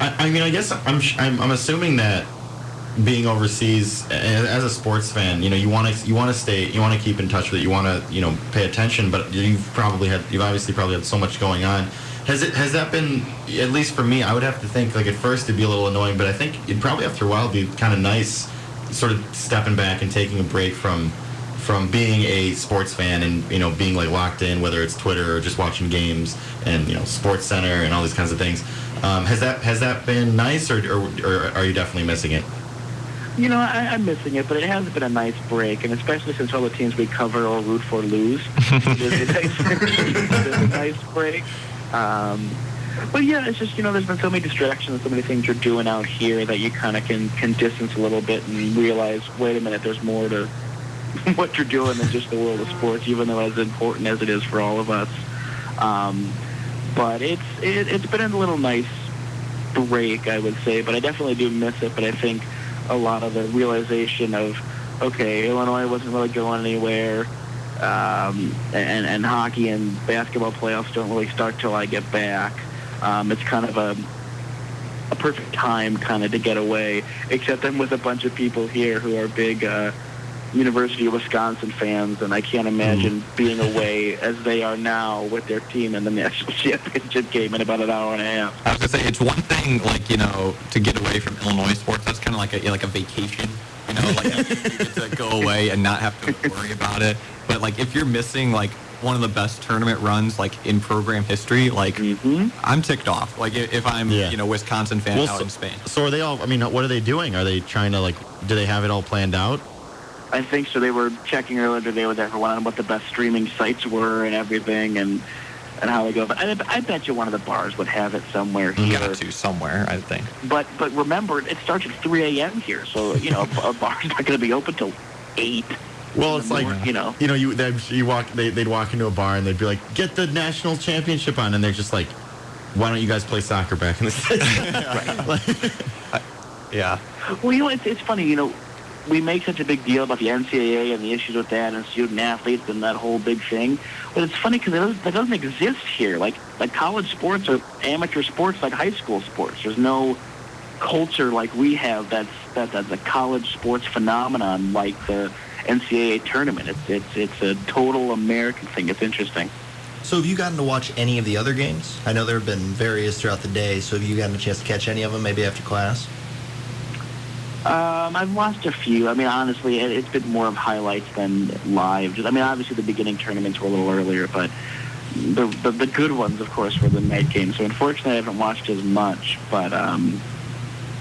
I guess I'm assuming that being overseas as a sports fan, you want to keep in touch with it, you want to pay attention, but you've obviously had so much going on. Has that been, at least for me, I would have to think, like, at first it'd be a little annoying, but I think it'd probably after a while be kind of nice sort of stepping back and taking a break from being a sports fan and being like locked in, whether it's Twitter or just watching games and Sports Center and all these kinds of things. Has that been nice, or are you definitely missing it? I'm missing it, but it has been a nice break, and especially since all the teams we cover or root for lose, it's a nice break. But yeah, it's just there's been so many distractions, so many things you're doing out here that you kind of can distance a little bit and realize, wait a minute, there's more to what you're doing than just the world of sports, even though as important as it is for all of us. But it's been a little nice break, I would say, but I definitely do miss it. But I think a lot of the realization of, okay, Illinois wasn't really going anywhere, and hockey and basketball playoffs don't really start till I get back. It's kind of a perfect time kind of to get away, except I'm with a bunch of people here who are big University of Wisconsin fans, and I can't imagine being away as they are now with their team in the national championship game in about an hour and a half. I was gonna say, it's one thing, like, to get away from Illinois sports. That's kind of like a vacation, like you get to go away and not have to worry about it. But like, if you're missing like one of the best tournament runs like in program history, like I'm ticked off. Like if I'm Wisconsin fan out in Spain. So are they all? I mean, what are they doing? Are they trying to do they have it all planned out? I think so. They were checking earlier today with everyone on what the best streaming sites were and everything, and how they go. But I bet you one of the bars would have it somewhere here. Got to somewhere, I think. But remember, it starts at 3 a.m. here, so a bar's not going to be open till 8. Well, it's like they'd walk into a bar and they'd be like, "Get the national championship on," and they're just like, "Why don't you guys play soccer back in the States?" Yeah. Well, it's funny, we make such a big deal about the NCAA and the issues with that and student athletes and that whole big thing. But it's funny because that doesn't exist here. Like college sports are amateur sports like high school sports. There's no culture like we have that's a college sports phenomenon like the NCAA tournament. It's a total American thing. It's interesting. So have you gotten to watch any of the other games? I know there have been various throughout the day, so have you gotten a chance to catch any of them maybe after class? I've watched a few. I mean, honestly, it's been more of highlights than live. Obviously the beginning tournaments were a little earlier, but the good ones, of course, were the night games. So unfortunately, I haven't watched as much. But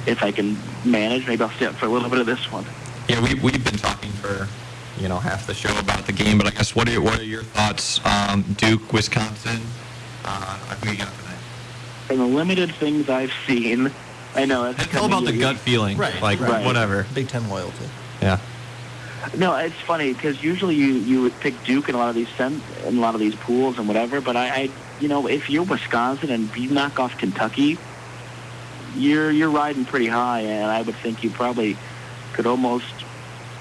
if I can manage, maybe I'll stay up for a little bit of this one. Yeah, we've been talking for half the show about the game, but I guess what are your thoughts? Duke, Wisconsin. Who you got tonight? From the limited things I've seen. I know. It's all about the gut feeling. Right. Whatever. Big Ten loyalty. Yeah. No, it's funny because usually you would pick Duke in a lot of these pools and whatever. But I if you're Wisconsin and you knock off Kentucky, you're riding pretty high, and I would think you probably could almost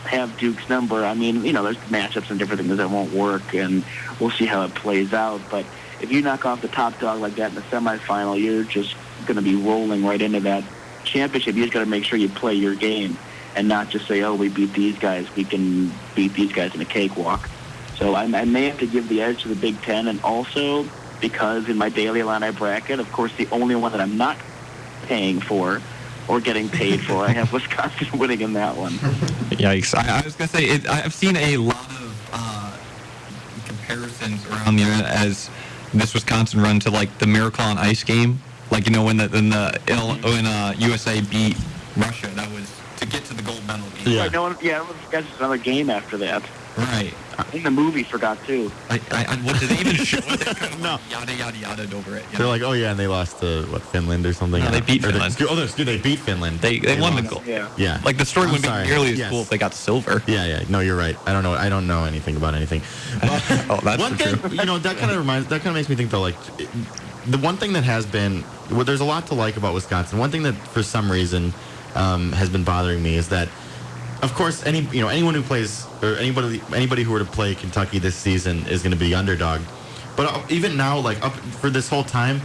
have Duke's number. I mean, there's matchups and different things that won't work, and we'll see how it plays out. But if you knock off the top dog like that in the semifinal, you're just going to be rolling right into that championship. You just got to make sure you play your game and not just say, "Oh, we beat these guys. We can beat these guys in a cakewalk." So I may have to give the edge to the Big Ten, and also because in my daily Illini bracket, of course, the only one that I'm not paying for or getting paid for, I have Wisconsin winning in that one. Yikes. I was going to say, I've seen a lot of comparisons around the internet as this Wisconsin run to like the Miracle on Ice game. Like, when USA beat Russia, that was to get to the gold medal game. Yeah. Right, no one got another game after that. Right. I think the movie forgot too. What did they even show it? No. Yada yada yada over it. They're like, oh yeah, and they lost to Finland or something. No, they beat Finland. They beat Finland. They won the gold. Yeah. Like the story wouldn't be nearly as cool if they got silver. Yeah. No, you're right. I don't know anything about anything. That's one thing, true. that kind of makes me think though, like the one thing that has been, there's a lot to like about Wisconsin. One thing that for some reason has been bothering me is that, of course, anyone who plays, or anybody who were to play Kentucky this season is going to be the underdog. But even now, for this whole time,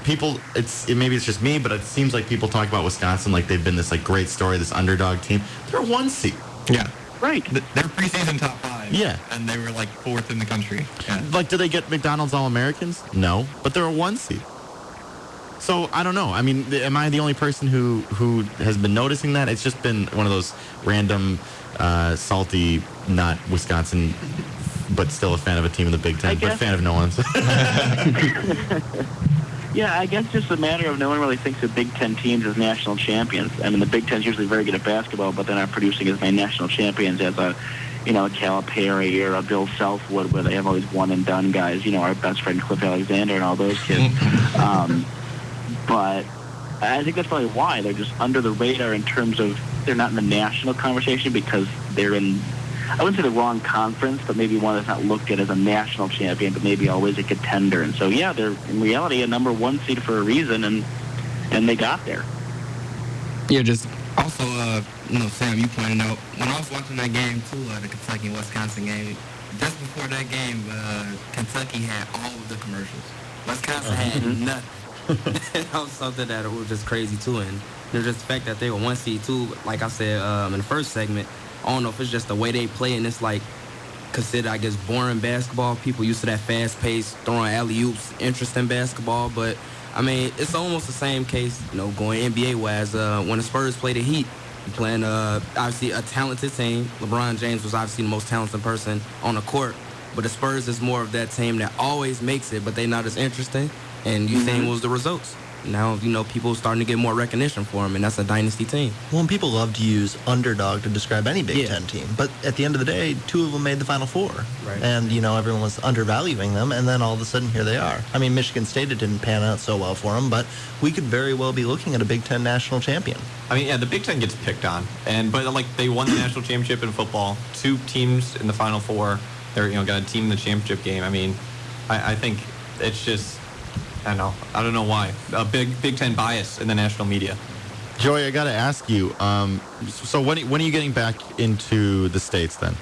people, maybe it's just me, but it seems like people talk about Wisconsin like they've been this great story, this underdog team. They're a 1 seed. Yeah. Right. They're preseason top 5. Yeah. And they were 4th in the country. Yeah. Do they get McDonald's All-Americans? No. But they're a 1 seed. So, I don't know. I mean, am I the only person who has been noticing that? It's just been one of those random, salty, not Wisconsin, but still a fan of a team in the Big Ten, but fan of no one's. Yeah, I guess just a matter of no one really thinks of Big Ten teams as national champions. I mean, the Big Ten's usually very good at basketball, but they're not producing as many national champions as a Calipari or a Bill Southwood, where they have all these one-and-done guys, our best friend Cliff Alexander and all those kids. But I think that's probably why they're just under the radar in terms of they're not in the national conversation because they're in, I wouldn't say the wrong conference, but maybe one that's not looked at as a national champion, but maybe always a contender. And so, yeah, they're in reality a number 1 seed for a reason, and they got there. Yeah, just also, Sam, you pointed out, when I was watching that game, too, the Kentucky and Wisconsin game, just before that game, Kentucky had all of the commercials. Wisconsin had nothing. That was something that was just crazy, too. And there's just the fact that they were 1 seed, too. Like I said in the first segment, I don't know if it's just the way they play, and it's considered, I guess, boring basketball. People used to that fast pace, throwing alley-oops, interest in basketball. But, I mean, it's almost the same case, going NBA-wise. When the Spurs play the Heat, playing, obviously, a talented team. LeBron James was obviously the most talented person on the court. But the Spurs is more of that team that always makes it, but they're not as interesting. And you seen was the results. Now, people starting to get more recognition for them, and that's a dynasty team. Well, and people love to use underdog to describe any Big Ten team. But at the end of the day, 2 of them made the Final Four. Right. And, everyone was undervaluing them, and then all of a sudden, here they are. I mean, Michigan State, it didn't pan out so well for them, but we could very well be looking at a Big Ten national champion. I mean, yeah, the Big Ten gets picked on, but they won the national championship in football. 2 teams in the Final Four. They're got a team in the championship game. I mean, I think it's just, I don't know why, a Big Ten bias in the national media. Joey, I got to ask you. So when are you getting back into the States then?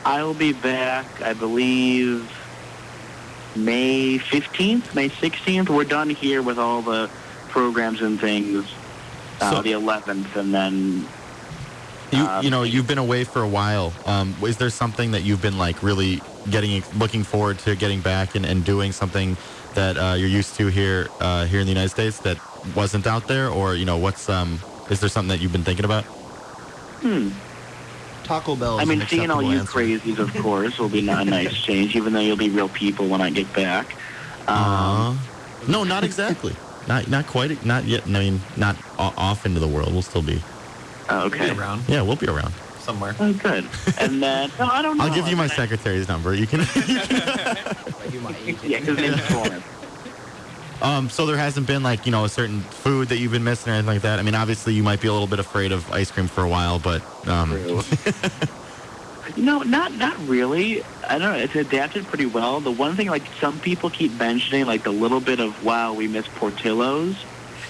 I will be back, I believe, May 15th, May 16th. We're done here with all the programs and things. The 11th, and then. You've been away for a while. Is there something that you've been really looking forward to getting back and doing something that you're used to here in the United States that wasn't out there, or is there something that you've been thinking about? Taco Bell is I mean, an seeing all you acceptable answer. crazies, of course, will be a nice change, even though you'll be real people when I get back. No, not exactly. Not quite. Not yet. I mean, not off into the world. We'll still be. Okay. We'll be around. Yeah, we'll be around. Somewhere. Oh, good. And then, no, I don't know. I'll give you my secretary's number. You can. Yeah, his name's Florence. So there hasn't been a certain food that you've been missing or anything like that. I mean, obviously you might be a little bit afraid of ice cream for a while, but No, not really. I don't know. It's adapted pretty well. The one thing, some people keep mentioning, the little bit of, wow, we miss Portillo's,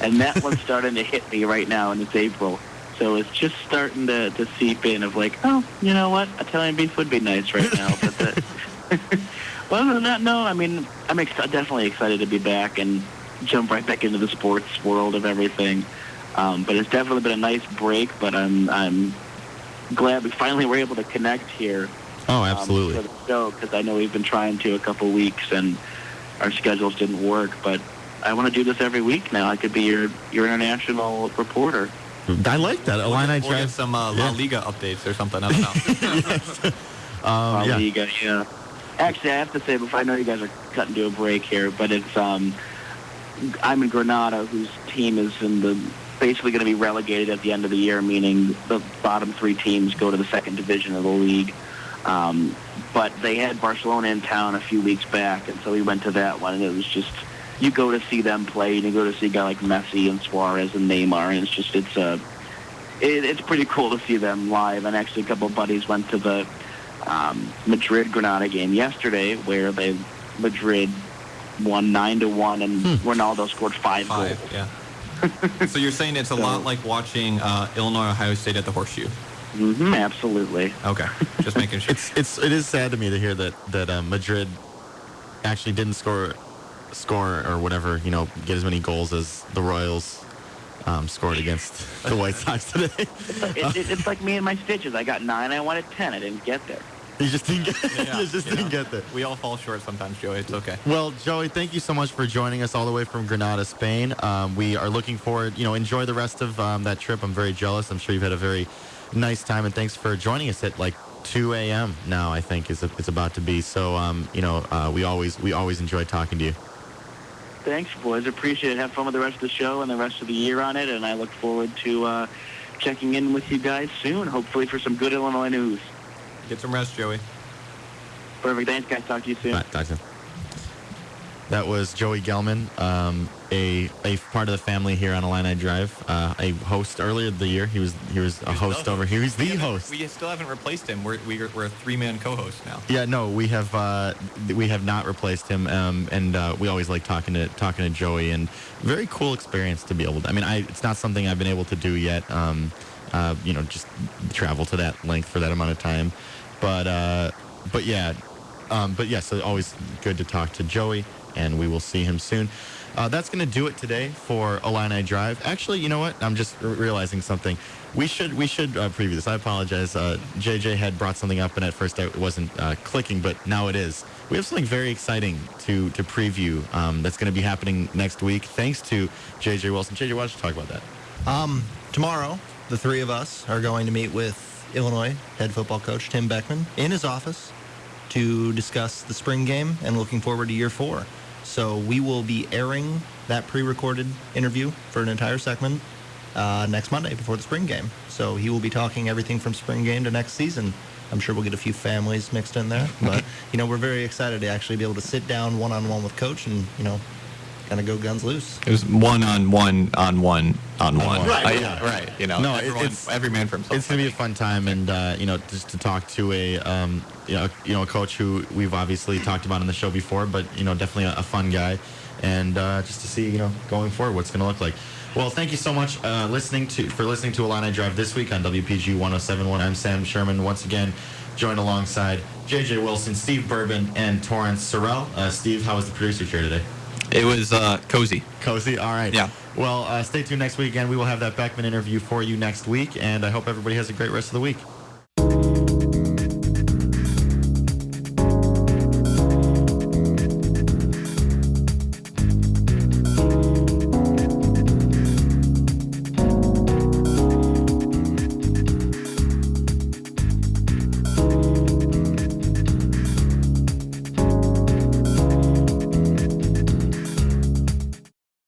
and that one's starting to hit me right now, and it's April. So it's just starting to seep in of oh, you know what? Italian beef would be nice right now. But well, other than that, no. I mean, I'm definitely excited to be back and jump right back into the sports world of everything. But it's definitely been a nice break. But I'm glad we finally were able to connect here. Oh, absolutely. For the show, because I know we've been trying to a couple weeks and our schedules didn't work. But I want to do this every week now. I could be your international reporter. I like that. Illini We'll get some La Liga updates or something. I don't know. La Liga, yeah. Actually, I have to say, before, I know you guys are cutting to a break here, but it's I'm in Granada, whose team is basically going to be relegated at the end of the year, meaning the bottom 3 teams go to the 2nd division of the league. But they had Barcelona in town a few weeks back, and so we went to that one, and it was just, you go to see them play, and you go to see a guy like Messi and Suarez and Neymar, and it's pretty cool to see them live. And actually, a couple of buddies went to the Madrid-Granada game yesterday, where Madrid won 9-1, and Ronaldo scored 5 goals. Yeah. So you're saying it's a lot like watching Illinois Ohio State at the Horseshoe? Mm-hmm, absolutely. Okay, just making sure. It is sad to me to hear that Madrid actually didn't score or whatever, get as many goals as the Royals scored against the White Sox today. It's like me and my stitches. I got 9. I wanted 10. I didn't get there. You just didn't get. Didn't get there. We all fall short sometimes, Joey. It's okay. Well, Joey, thank you so much for joining us all the way from Granada, Spain. We are looking forward. Enjoy the rest of that trip. I'm very jealous. I'm sure you've had a very nice time, and thanks for joining us at 2 a.m. now. I think it's about to be. So we always enjoy talking to you. Thanks, boys. Appreciate it. Have fun with the rest of the show and the rest of the year on it, and I look forward to checking in with you guys soon, hopefully for some good Illinois news. Get some rest, Joey. Perfect. Thanks, guys. Talk to you soon. All right, talk soon. That was Joey Gelman, a part of the family here on Illini Drive, a host earlier in the year. He was a host over here. He's the host. We still haven't replaced him. We're a 3-man co-host now. Yeah, no, we have not replaced him, and we always like talking to Joey, and very cool experience to be able to. I mean, it's not something I've been able to do yet. Just travel to that length for that amount of time, but yeah, so always good to talk to Joey. And we will see him soon. That's going to do it today for Illini Drive. Actually, you know what? I'm just realizing something. We should preview this. I apologize. JJ had brought something up, and at first it wasn't clicking, but now it is. We have something very exciting to preview that's going to be happening next week, thanks to JJ Wilson. JJ, why don't you talk about that? Tomorrow, the 3 of us are going to meet with Illinois head football coach Tim Beckman in his office. to discuss the spring game and looking forward to year 4. So we will be airing that pre-recorded interview for an entire segment next Monday before the spring game. So he will be talking everything from spring game to next season. I'm sure we'll get a few families mixed in there. But, we're very excited to actually be able to sit down one-on-one with Coach and, kind of go guns loose. It was one-on-one. Right. Right. No, every man for himself. It's gonna be a fun time, and just to talk to a coach who we've obviously talked about on the show before, but definitely a fun guy, and just to see going forward what's gonna look like. Well, thank you so much for listening to Illini Drive this week on WPGU 107.1. I'm Sam Sherman, once again joined alongside JJ Wilson, Steve Bourbon, and Torrance Sorrell. Steve, how was the producer chair today? It was cozy. Cozy? All right. Yeah. Well, stay tuned next week again. We will have that Beckman interview for you next week, and I hope everybody has a great rest of the week.